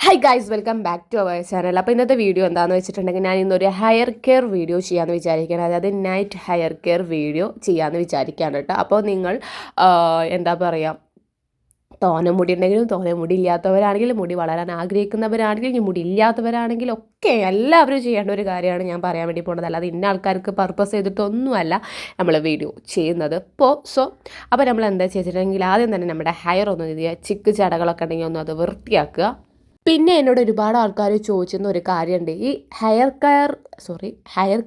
Hi guys, welcome back to our channel. അപ്പോൾ ഇന്നത്തെ video എന്താണെന്ന് വെച്ചിട്ടുണ്ടെങ്കിൽ ഞാൻ ഇന്നൊരു ഹെയർ കെയർ വീഡിയോ ചെയ്യാമെന്ന് വിചാരിക്കുകയാണ്. അതായത് നൈറ്റ് ഹെയർ കെയർ വീഡിയോ ചെയ്യാമെന്ന് വിചാരിക്കുകയാണ് കേട്ടോ. അപ്പോൾ നിങ്ങൾ എന്താ പറയുക, തോനെ മുടി ഉണ്ടെങ്കിലും തോനെ മുടി ഇല്ലാത്തവരാണെങ്കിലും മുടി വളരാൻ ആഗ്രഹിക്കുന്നവരാണെങ്കിലും ഇനി മുടി ഇല്ലാത്തവരാണെങ്കിലും ഒക്കെ എല്ലാവരും ചെയ്യേണ്ട ഒരു കാര്യമാണ് ഞാൻ പറയാൻ വേണ്ടി പോകുന്നത്. അല്ലാതെ ഇന്ന ആൾക്കാർക്ക് പർപ്പസ് ചെയ്തിട്ടൊന്നുമല്ല നമ്മൾ വീഡിയോ ചെയ്യുന്നത്. അപ്പോൾ നമ്മൾ എന്താ ചെയ്തിട്ടുണ്ടെങ്കിൽ ആദ്യം തന്നെ നമ്മുടെ ഹെയർ ഒന്ന് ചിക്ക് ചടകളൊക്കെ ഉണ്ടെങ്കിൽ ഒന്ന് അത് വൃത്തിയാക്കുക. പിന്നെ എന്നോട് ഒരുപാട് ആൾക്കാർ ചോദിച്ചിരുന്ന ഒരു കാര്യമുണ്ട്, ഈ ഹെയർ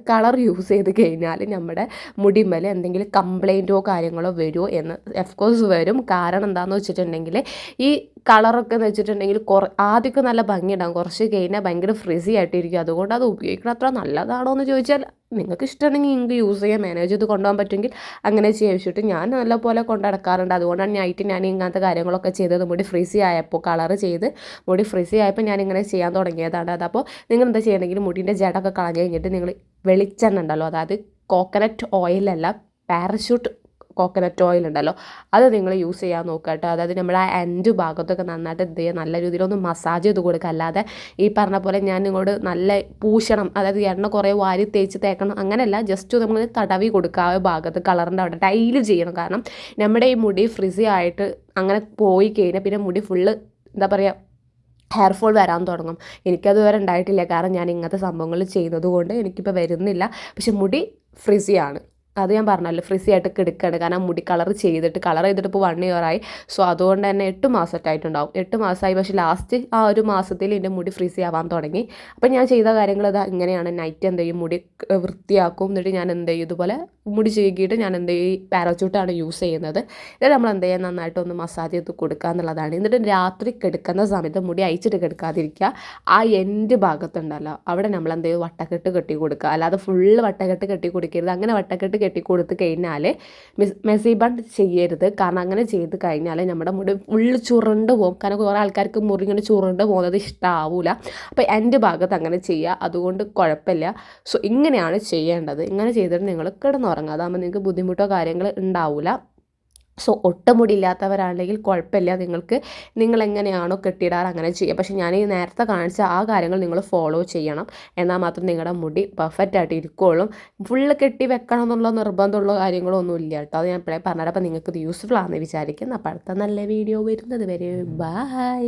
കളർ യൂസ് ചെയ്ത് കഴിഞ്ഞാൽ നമ്മുടെ മുടിമേൽ എന്തെങ്കിലും കംപ്ലൈൻറ്റോ കാര്യങ്ങളോ വരുമോ എന്ന്. ഓഫ്കോഴ്സ് വരും. കാരണം എന്താണെന്ന് വെച്ചിട്ടുണ്ടെങ്കിൽ ഈ കളറൊക്കെ എന്ന് വെച്ചിട്ടുണ്ടെങ്കിൽ ആദ്യമൊക്കെ നല്ല ഭംഗിയുണ്ടാകും, കുറച്ച് കഴിഞ്ഞാൽ ഭയങ്കര ഫ്രിസി ആയിട്ടിരിക്കും. അതുകൊണ്ട് അത് ഉപയോഗിക്കണം അത്ര നല്ലതാണോ എന്ന് ചോദിച്ചാൽ നിങ്ങൾക്ക് ഇഷ്ടമുണ്ടെങ്കിൽ നിങ്ങൾക്ക് യൂസ് ചെയ്യാൻ മാനേജ് ചെയ്ത് കൊണ്ടുപോകാൻ പറ്റുമെങ്കിൽ അങ്ങനെ ചെയ്യാൻ വെച്ചിട്ട് ഞാൻ നല്ലപോലെ കൊണ്ട് നടക്കാറുണ്ട്. അതുകൊണ്ടാണ് ഞാൻ ഇങ്ങനത്തെ കാര്യങ്ങളൊക്കെ ചെയ്തത്. മുടി ഫ്രീസി ആയപ്പോൾ കളർ ചെയ്ത് മുടി ഫ്രീസി ആയപ്പോൾ ഞാനിങ്ങനെ ചെയ്യാൻ തുടങ്ങിയതാണ്. അതപ്പോൾ നിങ്ങൾ എന്താ ചെയ്യണമെങ്കിൽ മുടിൻ്റെ ജടൊക്കെ കളഞ്ഞ് കഴിഞ്ഞിട്ട് നിങ്ങൾ വെളിച്ചെണ്ണ ഉണ്ടല്ലോ, അതായത് കോക്കനട്ട് ഓയിലല്ല, പാരഷൂട്ട് കോക്കനട്ട് ഓയിൽ ഉണ്ടല്ലോ, അത് നിങ്ങൾ യൂസ് ചെയ്യാൻ നോക്കുക കേട്ടോ. അതായത് നമ്മുടെ ആ എൻഡ് ഭാഗത്തൊക്കെ നന്നായിട്ട് എന്ത് ചെയ്യുക, നല്ല രീതിയിലൊന്ന് മസാജ് ചെയ്ത് കൊടുക്കുക. അല്ലാതെ ഈ പറഞ്ഞ പോലെ ഞാൻ നിങ്ങളോട് നല്ല പൂശണം, അതായത് എണ്ണ കുറേ വാരി തേക്കണം അങ്ങനെയല്ല, ജസ്റ്റ് നമ്മൾ തടവി കൊടുക്കുക ആ ഭാഗത്ത് കളറിൻ്റെ അവിടെ ടൈല് ചെയ്യണം. കാരണം നമ്മുടെ ഈ മുടി ഫ്രിസി ആയിട്ട് അങ്ങനെ പോയി കഴിഞ്ഞാൽ പിന്നെ മുടി ഫുള്ള് എന്താ പറയുക, ഹെയർ ഫോൾ വരാൻ തുടങ്ങും. എനിക്കതുവരെ ഉണ്ടായിട്ടില്ല, കാരണം ഞാൻ ഇങ്ങനത്തെ സംഭവങ്ങൾ ചെയ്യുന്നത് കൊണ്ട് എനിക്കിപ്പോൾ വരുന്നില്ല. പക്ഷെ മുടി ഫ്രിസിയാണ്, അത് ഞാൻ പറഞ്ഞല്ലോ, ഫ്രിസി ആയിട്ട് കിടക്കുകയാണ്. കാരണം മുടി കളർ ചെയ്തിട്ട് ഇപ്പോൾ 1 year ആയി. സോ അതുകൊണ്ട് തന്നെ 8 മാസമൊക്കെ ആയിട്ടുണ്ടാവും. 8 മാസമായി. പക്ഷേ ലാസ്റ്റ് ആ ഒരു മാസത്തിൽ എൻ്റെ മുടി ഫ്രിസി ആവാൻ തുടങ്ങി. അപ്പം ഞാൻ ചെയ്ത കാര്യങ്ങൾ ഇത് ഇങ്ങനെയാണ്. നൈറ്റ് എന്ത് ചെയ്യും, മുടി വൃത്തിയാക്കും. എന്നിട്ട് ഞാൻ എന്ത് ചെയ്യും, ഇതുപോലെ മുടി ചീകിയിട്ട് ഞാൻ എന്ത് ചെയ്യും, പാരച്യൂട്ടാണ് യൂസ് ചെയ്യുന്നത്. ഇത് നമ്മൾ എന്ത് ചെയ്യാൻ നന്നായിട്ടൊന്ന് മസാജ് ചെയ്ത് കൊടുക്കുക എന്നുള്ളതാണ്. എന്നിട്ട് രാത്രി കിടക്കുന്ന സമയത്ത് മുടി അയച്ചിട്ട് കിടക്കാതിരിക്കുക. ആ എൻഡ് ഭാഗത്തുണ്ടല്ലോ, അവിടെ നമ്മൾ എന്ത് ചെയ്യും, വട്ടക്കെട്ട് കെട്ടി കൊടുക്കുക. അല്ലാതെ ഫുള്ള് വട്ടക്കെട്ട് കെട്ടി കൊടുക്കരുത്. അങ്ങനെ വട്ടക്കെട്ട് കെട്ടി കൊടുത്ത് കഴിഞ്ഞാൽ മെസ്സി ബൺ ചെയ്യരുത്. കാരണം അങ്ങനെ ചെയ്ത് കഴിഞ്ഞാൽ നമ്മുടെ മുടി ഫുള്ള് ചുരുണ്ട് പോകും. കാരണം കുറേ ആൾക്കാർക്ക് മുടി ഇങ്ങനെ ചുരുണ്ട് പോകുന്നത് ഇഷ്ടമാവില്ല. അപ്പോൾ എൻ്റെ ഭാഗത്ത് അങ്ങനെ ചെയ്യുക, അതുകൊണ്ട് കുഴപ്പമില്ല. സോ ഇങ്ങനെയാണ് ചെയ്യേണ്ടത്. ഇങ്ങനെ ചെയ്തിട്ട് നിങ്ങൾ കിടന്നുറങ്ങുക. അതാകുമ്പോൾ നിങ്ങൾക്ക് ബുദ്ധിമുട്ടോ കാര്യങ്ങൾ ഉണ്ടാവില്ല. സോ ഒട്ടുമുടി ഇല്ലാത്തവരാണെങ്കിൽ കുഴപ്പമില്ല, നിങ്ങൾ എങ്ങനെയാണോ കെട്ടിയിടാറ് അങ്ങനെ ചെയ്യുക. പക്ഷേ ഞാൻ ഈ നേരത്തെ കാണിച്ച ആ കാര്യങ്ങൾ നിങ്ങൾ ഫോളോ ചെയ്യണം. എന്നാൽ മാത്രം നിങ്ങളുടെ മുടി പെർഫെക്റ്റ് ആയിട്ട് ഇരിക്കുകയുള്ളൂ. ഫുള്ള് കെട്ടി വെക്കണം എന്നുള്ള നിർബന്ധമുള്ള കാര്യങ്ങളൊന്നും ഇല്ല കേട്ടോ. അത് ഞാൻ ഇപ്പോഴേ പറഞ്ഞത്. അപ്പോൾ നിങ്ങൾക്ക് ഇത് യൂസ്ഫുൾ ആണെന്ന് വിചാരിക്കുന്നു. അപ്പോൾ അടുത്ത നല്ല വീഡിയോ വരുന്നത് വരെ ബൈ.